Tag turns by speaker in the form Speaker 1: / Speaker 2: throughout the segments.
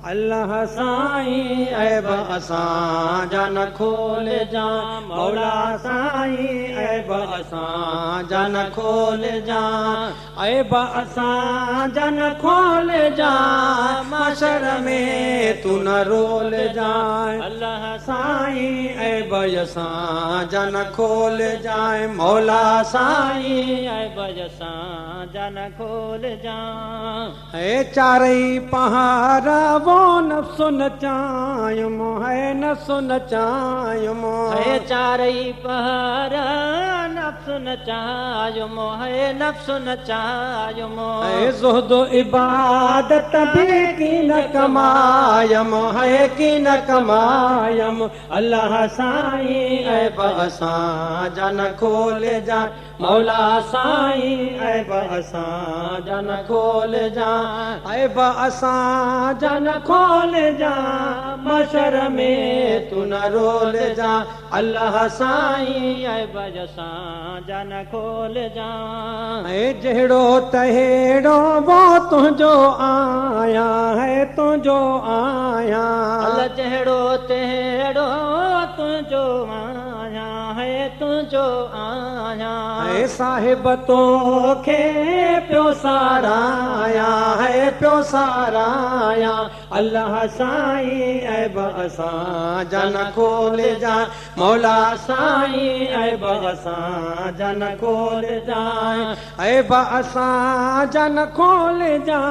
Speaker 1: अल्लाह साईं ऐब असां जा न खोल जा मौला साईं ऐब असां जा न खोल जा ऐब असां जा न खोल जा माशर में तू न रोल जा अल्लाह साईं ऐब असां जा न खोल जाए मौला साईं ऐब असां जा न खोल जा है चारई पहाड़ा वो नफ्स नचायुम है नफ्स नचायुम है चारई पहाड़ा नफ्स नचायुम है नफ्स नचायुम है ज़ुहद इबादत भी की न कमायम है की न कमायम अल्लाह साईं ऐब असां जा न खोल जा मौला साईं ऐब असां जा न खोल जा ऐब असां जा न खोल जा मशर में तू न रोल जा अल्लाह साईं ऐब असां जा न खोल जा ऐ जहिड़ो तहेड़ो वो तुंहिंजो आया है तुंहिंजो आया अल्लाह जहिड़ो तहेड़ो तुंहिंजो आया है तुंहिंजो आया है साहिब तोखे पियो साराया है पियो साराया अल्लाह साईं ऐब असां जा न खोल जा मौला साईं ऐब असां जा न खोल जा ऐब असां जा न खोल जा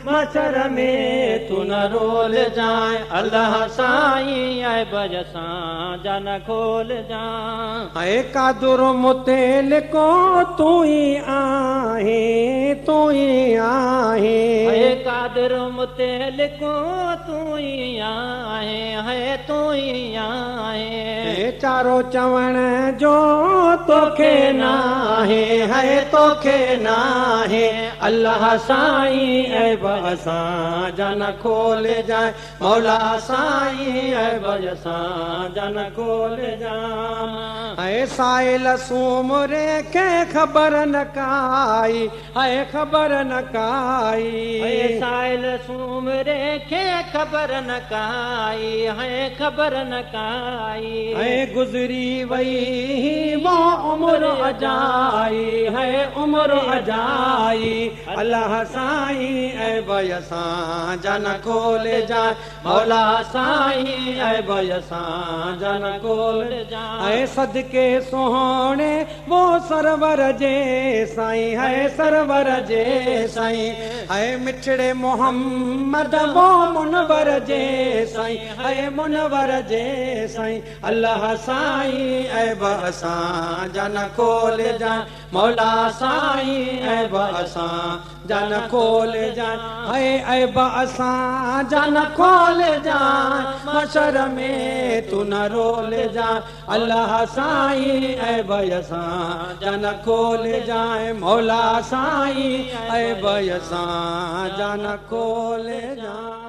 Speaker 1: माशर में तू न रोल जा अल्लाह साईं ऐब असां जा न खोल जा ऐ कादुर मुतेल को तू ही आहे तू ही आहे ऐ कादुर मुतेल को तू ही आहे है तू ही आहे चारो चवण जो तोखे नाहे है तोखे नाहे अल्लाह साईं ऐब असां जा न खोल जाए मौला साईं ऐब असां जा न खोल जा ऐ साइल सूमरे के ख़बर न काई है ख़बर न काई है साइल सूमरे के ख़बर न काई है ख़बर न काई है गुज़री वही वो उम्र अजाई है उम्र अजाई अल्लाह साईं ऐब असां जा न खोल जा मौला साईं ऐब असां जा न खोल जा ऐ सदके सोहणे वो सरवर जे साईं है सरवर जे साईं है मिठड़े मोहम्मद वो मुनवर जे साईं है मुनवर जे साईं अल्लाह साईं ऐब असां जा न खोल जा मौला साईं ऐब असां जा न खोल जा है ऐब असां जा न खोल जा मशर में तू न रोल जा अल्लाह साईं ऐब असां जा न खोल जाए मौला साईं ऐब असां जा न खोल जा।